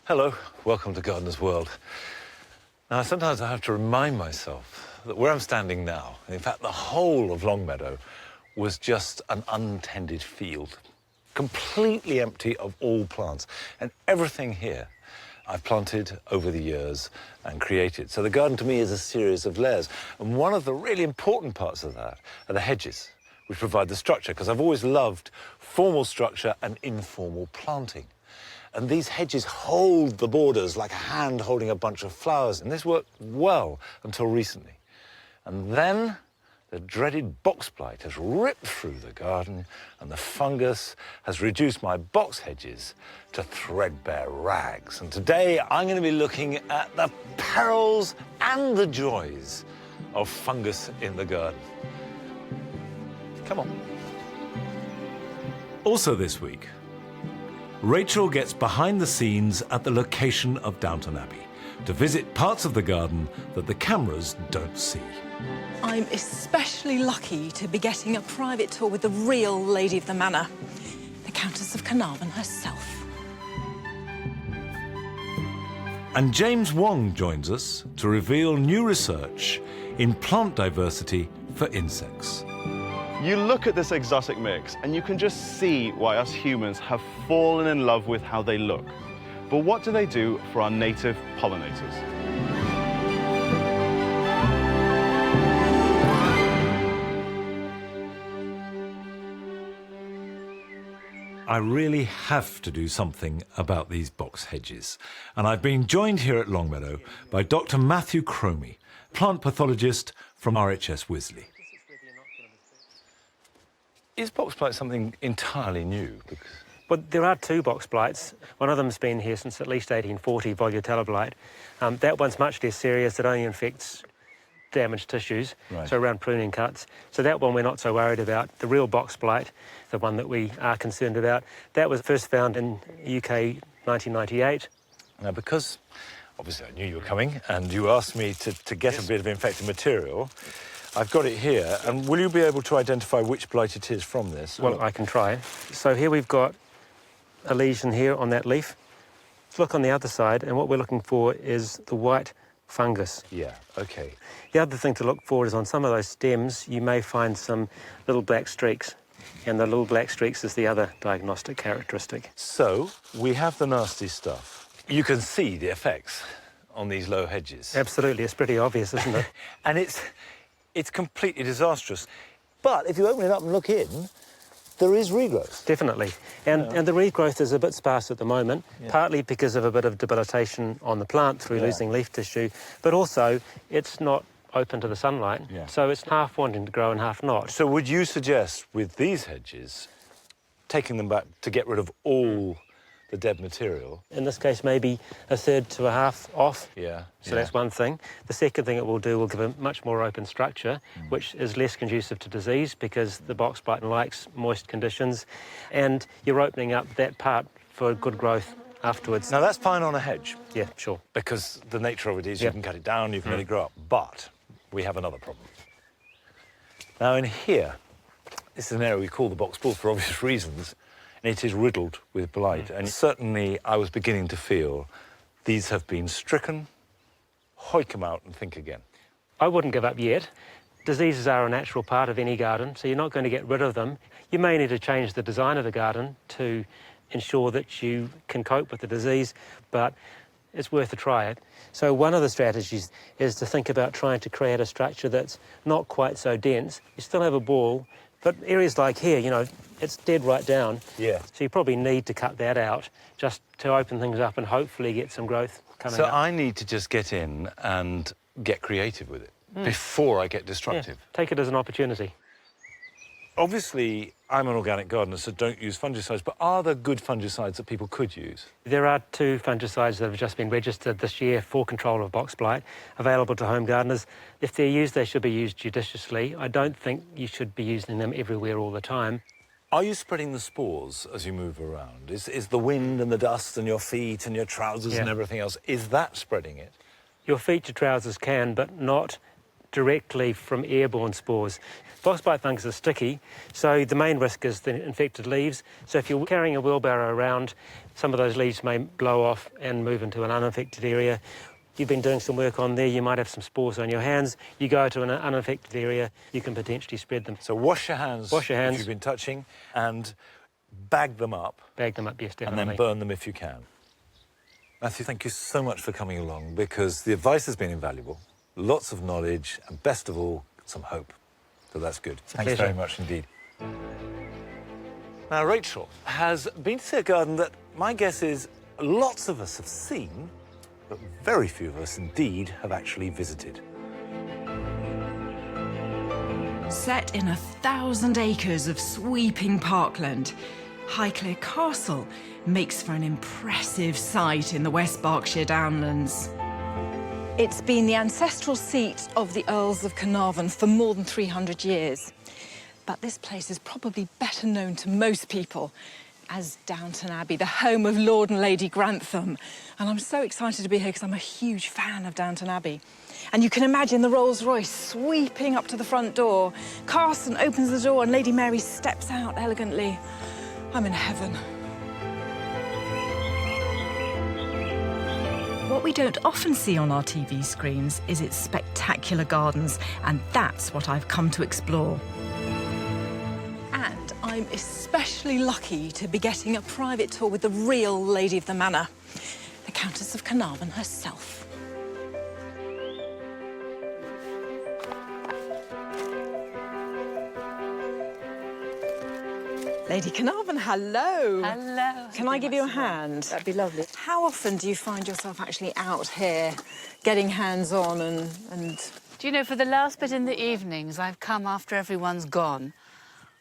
Hello, welcome to Gardener's World. Now, sometimes I have to remind myself that where I'm standing now, in fact, the whole of Longmeadow, was just an untended field, completely empty of all plants. And everything here I've planted over the years and created. So the garden to me is a series of layers. And one of the really important parts of that are the hedges, which provide the structure, because I've always loved formal structure and informal planting. And these hedges hold the borders like a hand holding a bunch of flowers. And this worked well until recently. And then the dreaded box blight has ripped through the garden, and the fungus has reduced my box hedges to threadbare rags. And today I'm going to be looking at the perils and the joys of fungus in the garden. Come on. Also this week, Rachel gets behind the scenes at the location of Downton Abbey to visit parts of the garden that the cameras don't see. I'm especially lucky to be getting a private tour with the real lady of the manor, the Countess of Carnarvon herself. And James Wong joins us to reveal new research in plant diversity for insects. You look at this exotic mix and you can just see why us humans have fallen in love with how they look. But what do they do for our native pollinators? I really have to do something about these box hedges. And I've been joined here at Longmeadow by Dr. Matthew Cromie, plant pathologist from RHS Wisley. Is box blight something entirely new? Well, there are two box blights. One of them's been here since at least 1840, Volutella blight. That one's much less serious. It only infects damaged tissues, right. So around pruning cuts. So that one we're not so worried about. The real box blight, the one that we are concerned about, that was first found in UK 1998. Now, because obviously I knew you were coming and you asked me to get a bit of infected material, I've got it here, and will you be able to identify which blight it is from this? Well, I can try. So here we've got a lesion here on that leaf. Let's look on the other side, and what we're looking for is the white fungus. Yeah, OK. The other thing to look for is on some of those stems, you may find some little black streaks, and the little black streaks is the other diagnostic characteristic. So, we have the nasty stuff. You can see the effects on these low hedges. Absolutely, it's pretty obvious, isn't it? And it's completely disastrous. But if you open it up and look in, there is regrowth. Definitely. And the regrowth is a bit sparse at the moment, partly because of a bit of debilitation on the plant through losing leaf tissue, but also it's not open to the sunlight, so it's half wanting to grow and half not. So would you suggest, with these hedges, taking them back to get rid of all the dead material? In this case, maybe a third to a half off. Yeah. So that's one thing. The second thing it will do will give a much more open structure, which is less conducive to disease because the box blight likes moist conditions, and you're opening up that part for good growth afterwards. Now, that's fine on a hedge. Yeah, sure. Because the nature of it is you can cut it down, you can let it grow up. But we have another problem. Now, in here, this is an area we call the box bull for obvious reasons, and it is riddled with blight. And certainly I was beginning to feel these have been stricken. Hoik them out and think again. I wouldn't give up yet. Diseases are a natural part of any garden, so you're not going to get rid of them. You may need to change the design of the garden to ensure that you can cope with the disease, but it's worth a try. So one of the strategies is to think about trying to create a structure that's not quite so dense. You still have a ball, but areas like here, you know, it's dead right down. Yeah. So you probably need to cut that out just to open things up and hopefully get some growth coming up. So I need to just get in and get creative with it before I get destructive. Yeah, take it as an opportunity. Obviously, I'm an organic gardener, so don't use fungicides, but are there good fungicides that people could use? There are two fungicides that have just been registered this year for control of box blight, available to home gardeners. If they're used, they should be used judiciously. I don't think you should be using them everywhere all the time. Are you spreading the spores as you move around? Is the wind and the dust and your feet and your trousers and everything else, is that spreading it? Your feet, your trousers can, but not directly from airborne spores. Foxbite fungus is sticky, so the main risk is the infected leaves. So if you're carrying a wheelbarrow around, some of those leaves may blow off and move into an uninfected area. You've been doing some work on there, you might have some spores on your hands. You go to an uninfected area, you can potentially spread them. So wash your hands, Wash your hands. if you've been touching, and bag them up. Bag them up, yes, And definitely. then burn them if you can. Matthew, thank you so much for coming along, because the advice has been invaluable. Lots of knowledge, and best of all, some hope. So that's good. Thanks pleasure. very much indeed. Now, Rachel has been to see a garden that my guess is lots of us have seen, but very few of us indeed have actually visited. Set in 1,000 acres of sweeping parkland, Highclere Castle makes for an impressive sight in the West Berkshire Downlands. It's been the ancestral seat of the Earls of Carnarvon for more than 300 years. But this place is probably better known to most people as Downton Abbey, the home of Lord and Lady Grantham. And I'm so excited to be here because I'm a huge fan of Downton Abbey. And you can imagine the Rolls-Royce sweeping up to the front door. Carson opens the door and Lady Mary steps out elegantly. I'm in heaven. What we don't often see on our TV screens is its spectacular gardens, and that's what I've come to explore. And I'm especially lucky to be getting a private tour with the real lady of the manor, the Countess of Carnarvon herself. Lady Carnarvon, hello. Hello. Can I give you a hand? That'd be lovely. How often do you find yourself actually out here, getting hands-on and... Do you know, for the last bit in the evenings, I've come after everyone's gone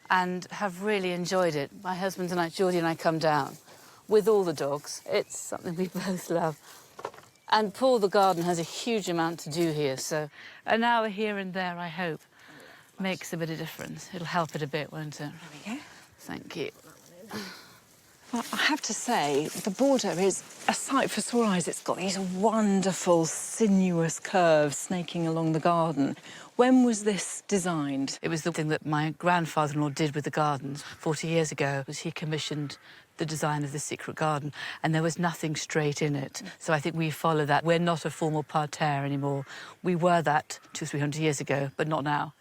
and have really enjoyed it. My husband and I, Geordie and I, come down with all the dogs. It's something we both love. And Paul, the garden, has a huge amount to do here, so an hour here and there, I hope, makes a bit of difference. It'll help it a bit, won't it? There we go. Thank you. Well, I have to say, the border is a sight for sore eyes. It's got these wonderful, sinuous curves snaking along the garden. When was this designed? It was the thing that my grandfather-in-law did with the gardens 40 years ago, was he commissioned the design of the secret garden, and there was nothing straight in it. So I think we follow that. We're not a formal parterre anymore. We were that 200 or 300 years ago, but not now.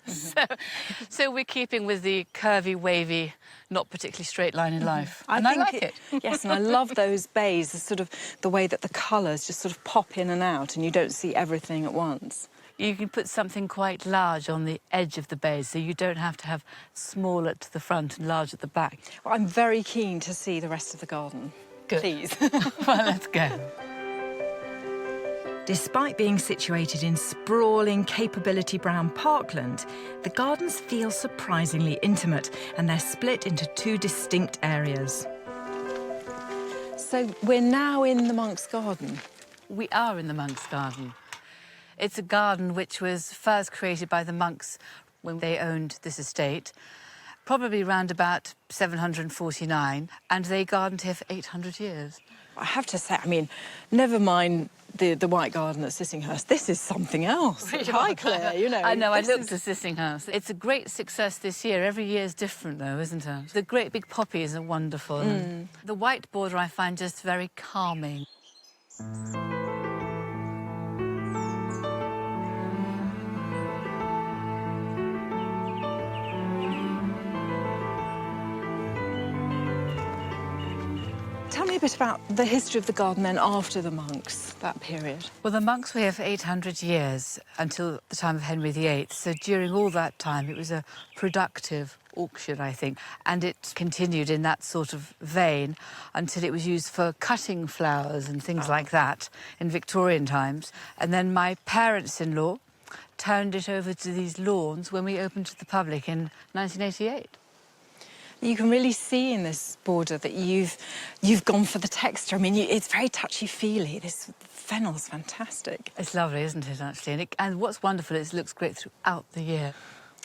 So we're keeping with the curvy, wavy, not particularly straight line in life. I like it. Yes, and I love those bays, the sort of the way that the colours just sort of pop in and out and you don't see everything at once. You can put something quite large on the edge of the bays, so you don't have to have small at the front and large at the back. Well, I'm very keen to see the rest of the garden. Good. Please. Well, let's go. Despite being situated in sprawling Capability Brown parkland, the gardens feel surprisingly intimate, and they're split into two distinct areas. So we're now in the monk's garden. We are in the monk's garden. It's a garden which was first created by the monks when they owned this estate, probably round about 749, and they gardened here for 800 years. I have to say, I mean, never mind the white garden at Sissinghurst, this is something else. Highclere, you know. I know, I looked at Sissinghurst. It's a great success this year. Every year is different, though, isn't it? The great big poppies are wonderful. And the white border I find just very calming. Tell me a bit about the history of the garden then after the monks, that period. Well, the monks were here for 800 years, until the time of Henry VIII. So during all that time, it was a productive auction, I think, and it continued in that sort of vein until it was used for cutting flowers and things like that in Victorian times. And then my parents-in-law turned it over to these lawns when we opened to the public in 1988. You can really see in this border that you've gone for the texture. I mean, it's very touchy-feely. This fennel's fantastic. It's lovely, isn't it, actually? And what's wonderful is it looks great throughout the year.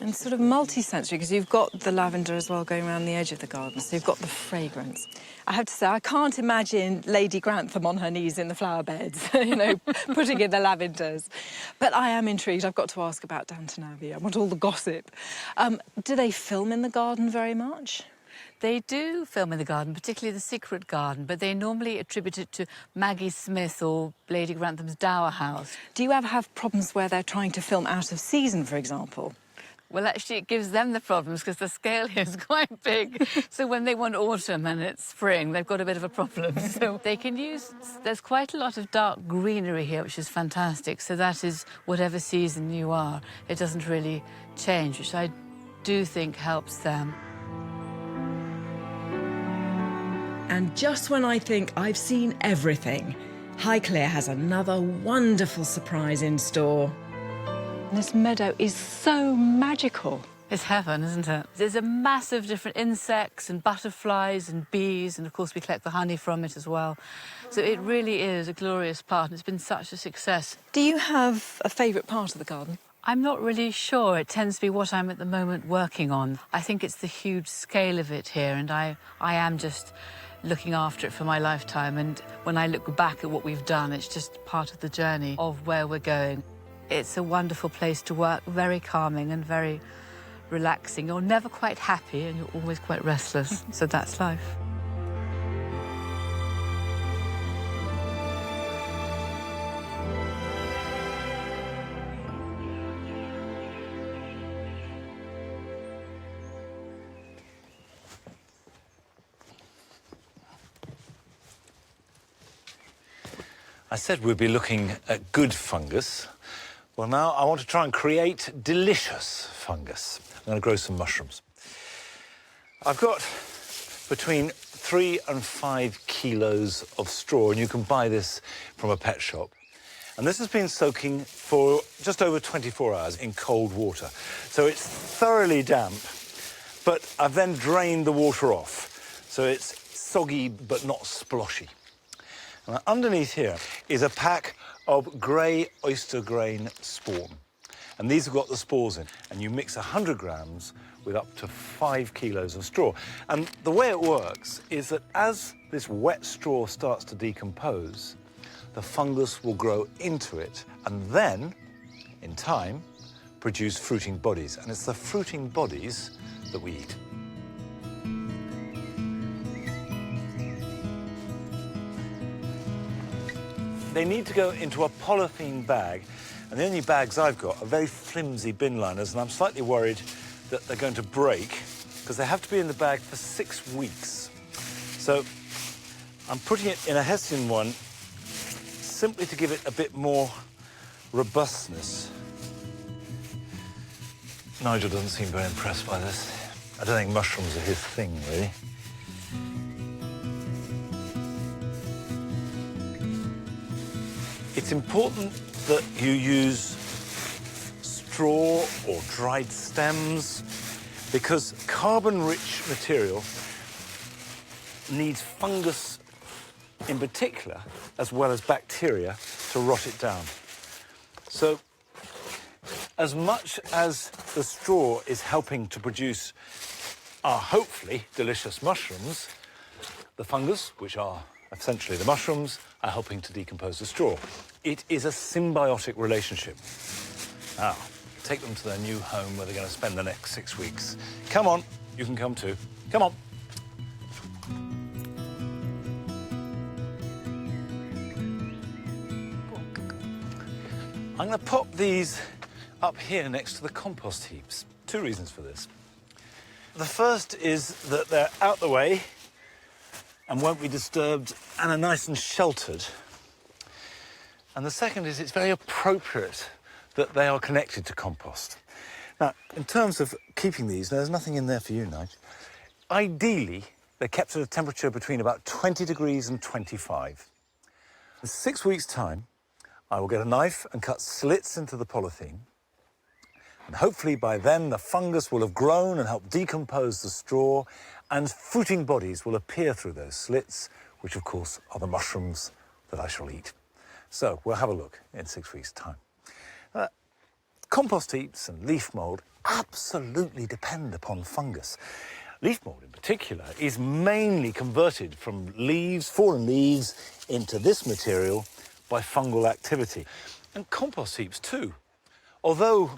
And sort of multi-sensory, because you've got the lavender as well going around the edge of the garden, so you've got the fragrance. I have to say, I can't imagine Lady Grantham on her knees in the flower beds, you know, putting in the lavenders. But I am intrigued. I've got to ask about Downton Abbey. I want all the gossip. Do they film in the garden very much? They do film in the garden, particularly the secret garden, but they normally attribute it to Maggie Smith or Lady Grantham's dower house. Do you ever have problems where they're trying to film out of season, for example? Well, actually, it gives them the problems because the scale here is quite big. So when they want autumn and it's spring, they've got a bit of a problem. So they can use... There's quite a lot of dark greenery here, which is fantastic. So that is whatever season you are. It doesn't really change, which I do think helps them. And just when I think I've seen everything, Highclere has another wonderful surprise in store. This meadow is so magical. It's heaven, isn't it? There's a massive different insects and butterflies and bees, and of course we collect the honey from it as well. So it really is a glorious part, and it's been such a success. Do you have a favourite part of the garden? I'm not really sure. It tends to be what I'm at the moment working on. I think it's the huge scale of it here, and I am just looking after it for my lifetime. And when I look back at what we've done, it's just part of the journey of where we're going. It's a wonderful place to work, very calming and very relaxing. You're never quite happy and you're always quite restless, so that's life. I said we'd be looking at good fungus. Well, now I want to try and create delicious fungus. I'm going to grow some mushrooms. I've got between 3 and 5 kilos of straw, and you can buy this from a pet shop. And this has been soaking for just over 24 hours in cold water. So it's thoroughly damp, but I've then drained the water off. So it's soggy but not sploshy. And underneath here is a pack of grey oyster grain spawn. And these have got the spores in. And you mix 100 grams with up to 5 kilos of straw. And the way it works is that as this wet straw starts to decompose, the fungus will grow into it and then, in time, produce fruiting bodies. And it's the fruiting bodies that we eat. They need to go into a polythene bag, and the only bags I've got are very flimsy bin liners, and I'm slightly worried that they're going to break because they have to be in the bag for 6 weeks. So I'm putting it in a Hessian one simply to give it a bit more robustness. Nigel doesn't seem very impressed by this. I don't think mushrooms are his thing, really. It's important that you use straw or dried stems because carbon-rich material needs fungus in particular, as well as bacteria, to rot it down. So as much as the straw is helping to produce our hopefully delicious mushrooms, the fungus, which are essentially the mushrooms, are helping to decompose the straw. It is a symbiotic relationship. Now, take them to their new home where they're going to spend the next 6 weeks. Come on, you can come too. Come on. I'm going to pop these up here next to the compost heaps. 2 reasons for this. The first is that they're out the way and won't be disturbed and are nice and sheltered. And the second is it's very appropriate that they are connected to compost. Now, in terms of keeping these, there's nothing in there for you, Nigel. Ideally, they're kept at a temperature between about 20 degrees and 25. In 6 weeks' time, I will get a knife and cut slits into the polythene. And hopefully by then the fungus will have grown and helped decompose the straw, and fruiting bodies will appear through those slits, which of course are the mushrooms that I shall eat. So we'll have a look in 6 weeks' time. Compost heaps and leaf mould absolutely depend upon fungus. Leaf mould in particular is mainly converted from leaves, fallen leaves, into this material by fungal activity. And compost heaps too. Although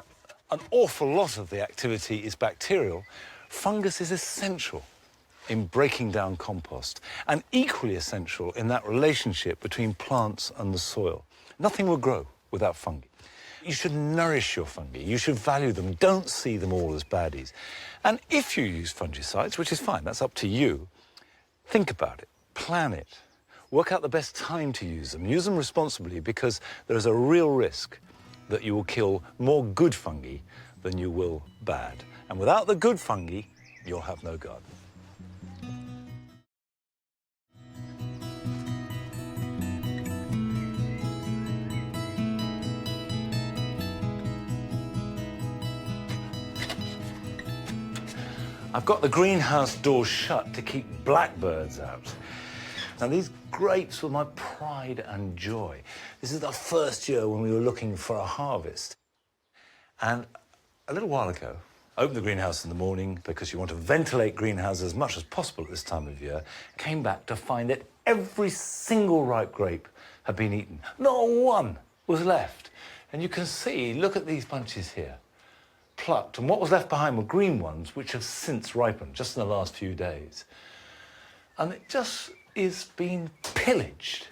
an awful lot of the activity is bacterial, fungus is essential in breaking down compost and equally essential in that relationship between plants and the soil. Nothing will grow without fungi. You should nourish your fungi. You should value them. Don't see them all as baddies. And if you use fungicides, which is fine, that's up to you, think about it, plan it, work out the best time to use them. Use them responsibly because there is a real risk that you will kill more good fungi than you will bad. And without the good fungi, you'll have no garden. I've got the greenhouse doors shut to keep blackbirds out. Now, these grapes were my pride and joy. This is the first year when we were looking for a harvest. And a little while ago, I opened the greenhouse in the morning because you want to ventilate greenhouses as much as possible at this time of year, came back to find that every single ripe grape had been eaten. Not one was left. And you can see, look at these bunches here. Plucked, and what was left behind were green ones, which have since ripened, just in the last few days. And it just is being pillaged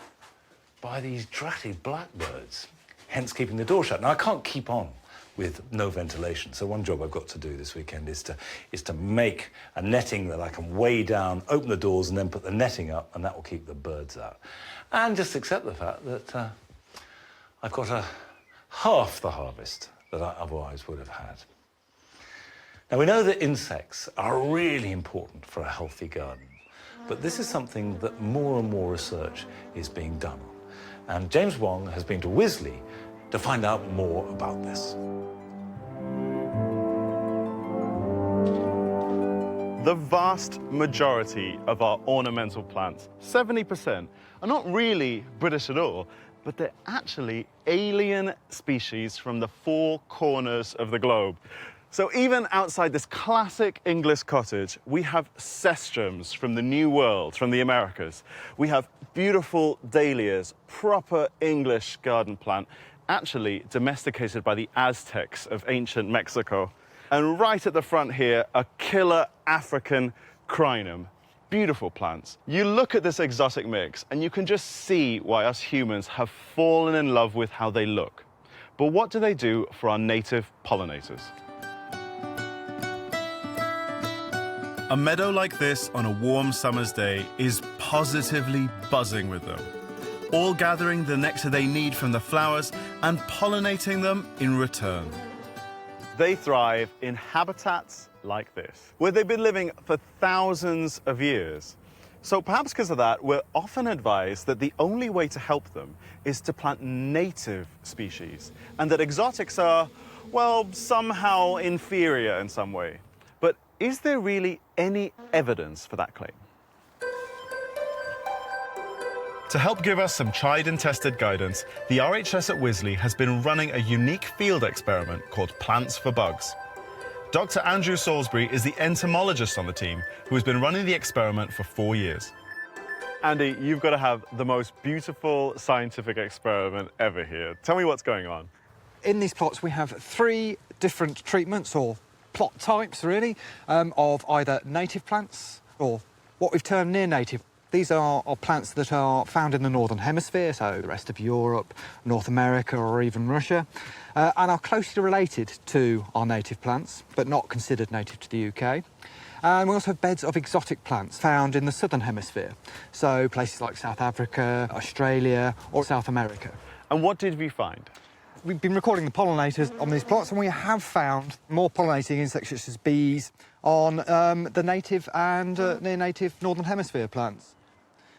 by these dratty blackbirds, hence keeping the door shut. Now, I can't keep on with no ventilation, so one job I've got to do this weekend is to make a netting that I can weigh down, open the doors, and then put the netting up, and that will keep the birds out. And just accept the fact that I've got half the harvest that I otherwise would have had. Now, we know that insects are really important for a healthy garden, but this is something that more and more research is being done on. And James Wong has been to Wisley to find out more about this. The vast majority of our ornamental plants, 70%, are not really British at all, but they're actually alien species from the four corners of the globe. So even outside this classic English cottage, we have cestrums from the New World, from the Americas. We have beautiful dahlias, proper English garden plant, actually domesticated by the Aztecs of ancient Mexico. And right at the front here, a killer African crinum. Beautiful plants. You look at this exotic mix and you can just see why us humans have fallen in love with how they look. But what do they do for our native pollinators? A meadow like this on a warm summer's day is positively buzzing with them, all gathering the nectar they need from the flowers and pollinating them in return. They thrive in habitats like this, where they've been living for thousands of years. So perhaps because of that, we're often advised that the only way to help them is to plant native species, and that exotics are, well, somehow inferior in some way. But is there really any evidence for that claim? To help give us some tried and tested guidance, the RHS at Wisley has been running a unique field experiment called Plants for Bugs. Dr. Andrew Salisbury is the entomologist on the team who has been running the experiment for 4 years. Andy, you've got to have the most beautiful scientific experiment ever here. Tell me what's going on. In these plots, we have 3 different treatments, or plot types, really, of either native plants or what we've termed near native. These are plants that are found in the Northern Hemisphere, so the rest of Europe, North America, or even Russia, and are closely related to our native plants, but not considered native to the UK. And we also have beds of exotic plants found in the Southern Hemisphere, so places like South Africa, Australia, or South America. And what did we find? We've been recording the pollinators on these plots, and we have found more pollinating insects such as bees on the native and near-native Northern Hemisphere plants.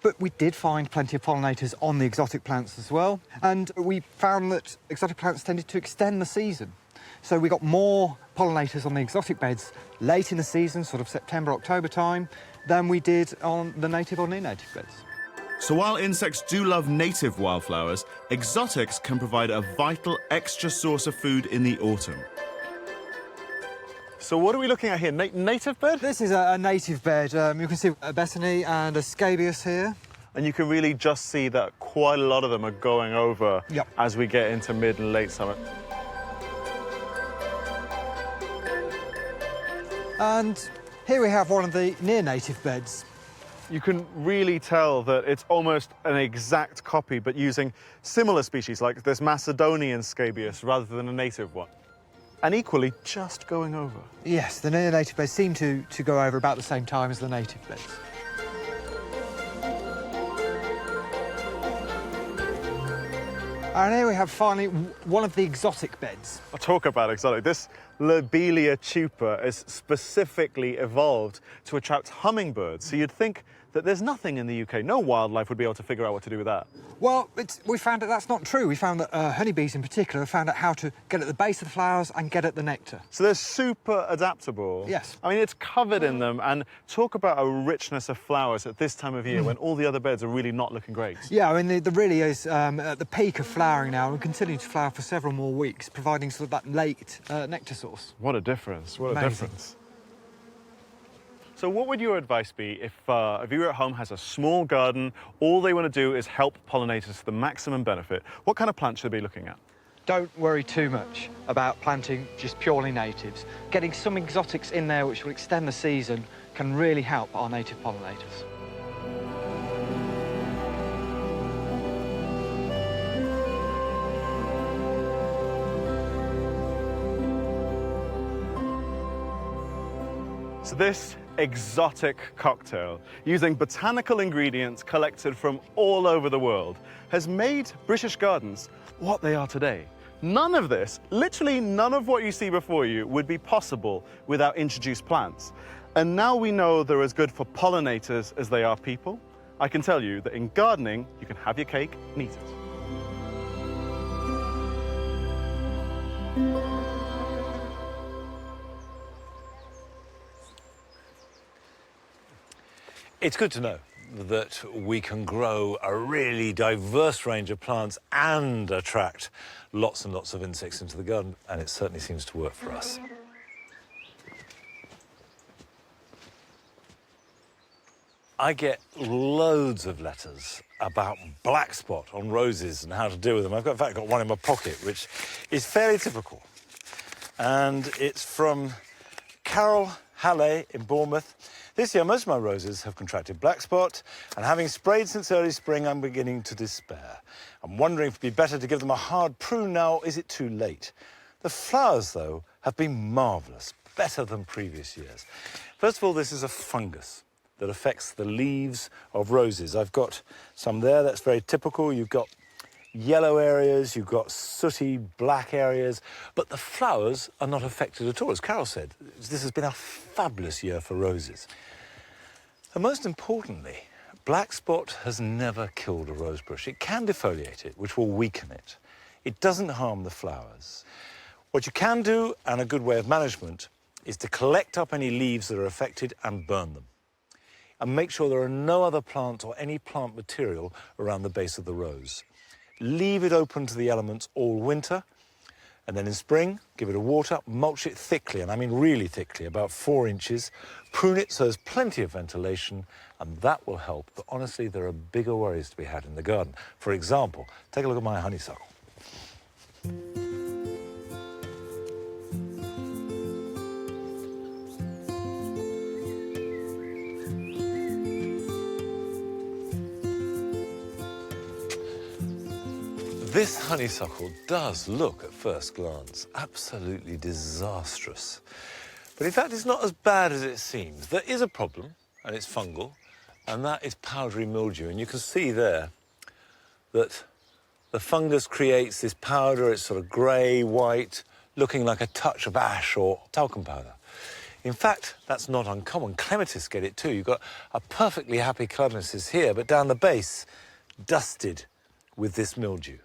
But we did find plenty of pollinators on the exotic plants as well, and we found that exotic plants tended to extend the season. So we got more pollinators on the exotic beds late in the season, sort of September, October time, than we did on the native or near-native beds. So while insects do love native wildflowers, exotics can provide a vital extra source of food in the autumn. So what are we looking at here? Native bed? This is a native bed. You can see a Bethany and a scabious here. And you can really just see that quite a lot of them are going over as we get into mid and late summer. And here we have one of the near-native beds. You can really tell that it's almost an exact copy, but using similar species, like this Macedonian scabious rather than a native one. And equally, just going over. Yes, the near-native beds seem to go over about the same time as the native beds. And here we have finally one of the exotic beds. I'll talk about exotic. This Lobelia tuber is specifically evolved to attract hummingbirds. So you'd think that there's nothing in the UK, no wildlife would be able to figure out what to do with that. Well, we found that that's not true. We found that honeybees in particular have found out how to get at the base of the flowers and get at the nectar. So they're super adaptable. Yes. I mean, it's covered in them, and talk about a richness of flowers at this time of year when all the other beds are really not looking great. Yeah, I mean, there really is at the peak of flowering now and continuing to flower for several more weeks, providing sort of that late nectar source. What a difference, what Amazing. a difference. So what would your advice be if a viewer at home has a small garden, all they want to do is help pollinators to the maximum benefit? What kind of plants should they be looking at? Don't worry too much about planting just purely natives. Getting some exotics in there which will extend the season can really help our native pollinators. So this exotic cocktail, using botanical ingredients collected from all over the world, has made British gardens what they are today. None of this, literally none of what you see before you, would be possible without introduced plants. And now we know they're as good for pollinators as they are people. I can tell you that in gardening, you can have your cake and eat it. It's good to know that we can grow a really diverse range of plants and attract lots and lots of insects into the garden, and it certainly seems to work for us. I get loads of letters about black spot on roses and how to deal with them. I've got, in fact, got one in my pocket, which is fairly typical. And it's from Carol Halley in Bournemouth. This year, most of my roses have contracted black spot, and having sprayed since early spring, I'm beginning to despair. I'm wondering if it'd be better to give them a hard prune now, or is it too late? The flowers, though, have been marvellous, better than previous years. First of all, this is a fungus that affects the leaves of roses. I've got some there, that's very typical. You've got yellow areas, you've got sooty black areas, but the flowers are not affected at all. As Carol said, this has been a fabulous year for roses. And most importantly, black spot has never killed a rose bush. It can defoliate it, which will weaken it. It doesn't harm the flowers. What you can do, and a good way of management, is to collect up any leaves that are affected and burn them. And make sure there are no other plants or any plant material around the base of the rose. Leave it open to the elements all winter, and then in spring, give it a water, mulch it thickly, and I mean really thickly, about 4 inches. Prune it so there's plenty of ventilation, and that will help. But honestly, there are bigger worries to be had in the garden. For example, take a look at my honeysuckle. This honeysuckle does look, at first glance, absolutely disastrous. But in fact, it's not as bad as it seems. There is a problem, and it's fungal, and that is powdery mildew. And you can see there that the fungus creates this powder. It's sort of grey, white, looking like a touch of ash or talcum powder. In fact, that's not uncommon. Clematis get it too. You've got a perfectly happy clematis here, but down the base, dusted with this mildew.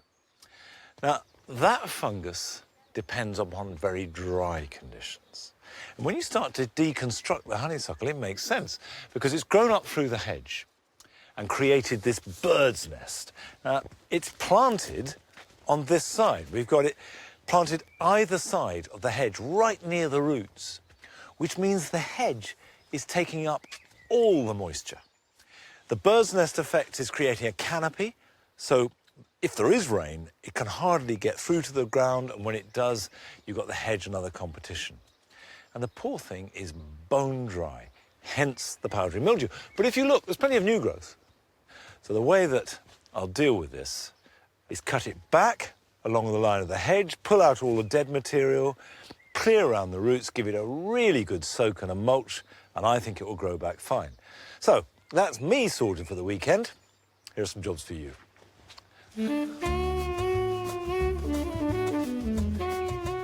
Now, that fungus depends upon very dry conditions. And when you start to deconstruct the honeysuckle, it makes sense, because it's grown up through the hedge. and created this bird's nest. It's planted on this side. We've got it planted either side of the hedge, right near the roots, which means the hedge is taking up all the moisture. The bird's nest effect is creating a canopy, so if there is rain, it can hardly get through to the ground, and when it does, you've got the hedge and other competition. And the poor thing is bone dry, hence the powdery mildew. But if you look, there's plenty of new growth. So the way that I'll deal with this is cut it back along the line of the hedge, pull out all the dead material, clear around the roots, give it a really good soak and a mulch, and I think it will grow back fine. So that's me sorted for the weekend. Here are some jobs for you.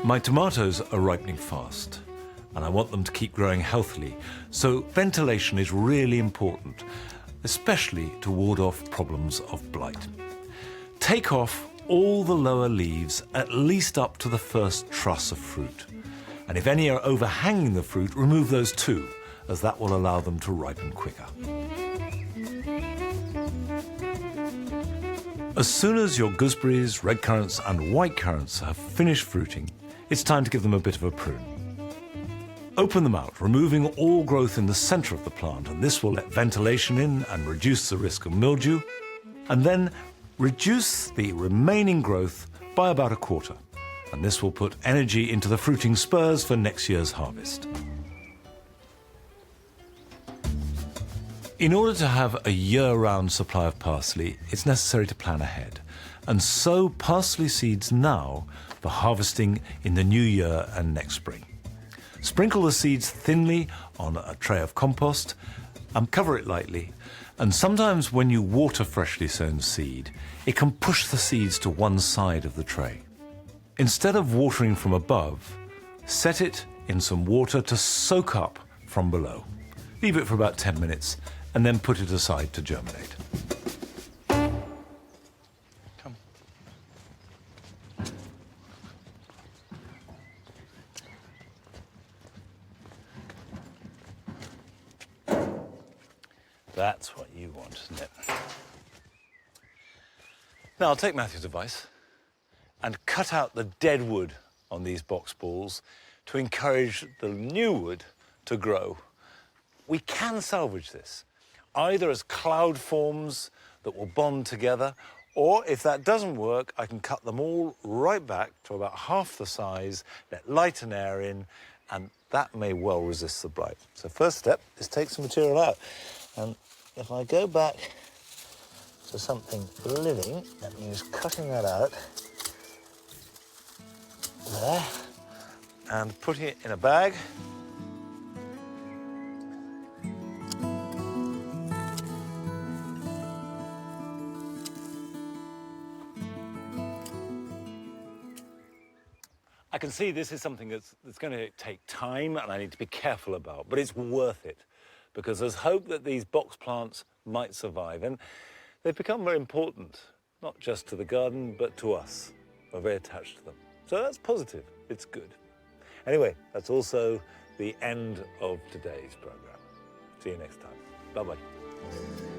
My tomatoes are ripening fast, and I want them to keep growing healthily, so ventilation is really important, especially to ward off problems of blight. Take off all the lower leaves, at least up to the first truss of fruit. And if any are overhanging the fruit, remove those too, as that will allow them to ripen quicker. As soon as your gooseberries, red currants and white currants have finished fruiting, it's time to give them a bit of a prune. Open them out, removing all growth in the centre of the plant, and this will let ventilation in and reduce the risk of mildew, and then reduce the remaining growth by about a quarter, and this will put energy into the fruiting spurs for next year's harvest. In order to have a year-round supply of parsley, it's necessary to plan ahead, and sow parsley seeds now for harvesting in the new year and next spring. Sprinkle the seeds thinly on a tray of compost and cover it lightly. And sometimes when you water freshly sown seed, it can push the seeds to one side of the tray. Instead of watering from above, set it in some water to soak up from below. Leave it for about 10 minutes and then put it aside to germinate. Come. That's what you want, isn't it? Now I'll take Matthew's advice and cut out the dead wood on these box balls to encourage the new wood to grow. We can salvage this, either as cloud forms that will bond together, or if that doesn't work, I can cut them all right back to about half the size, let light and air in, and that may well resist the blight. So first step is take some material out. And if I go back to something living, that means cutting that out there and putting it in a bag. I can see this is something that's going to take time and I need to be careful about, but it's worth it because there's hope that these box plants might survive, and they've become very important, not just to the garden, but to us. We're very attached to them. So that's positive, it's good. Anyway, that's also the end of today's program. See you next time. Bye-bye.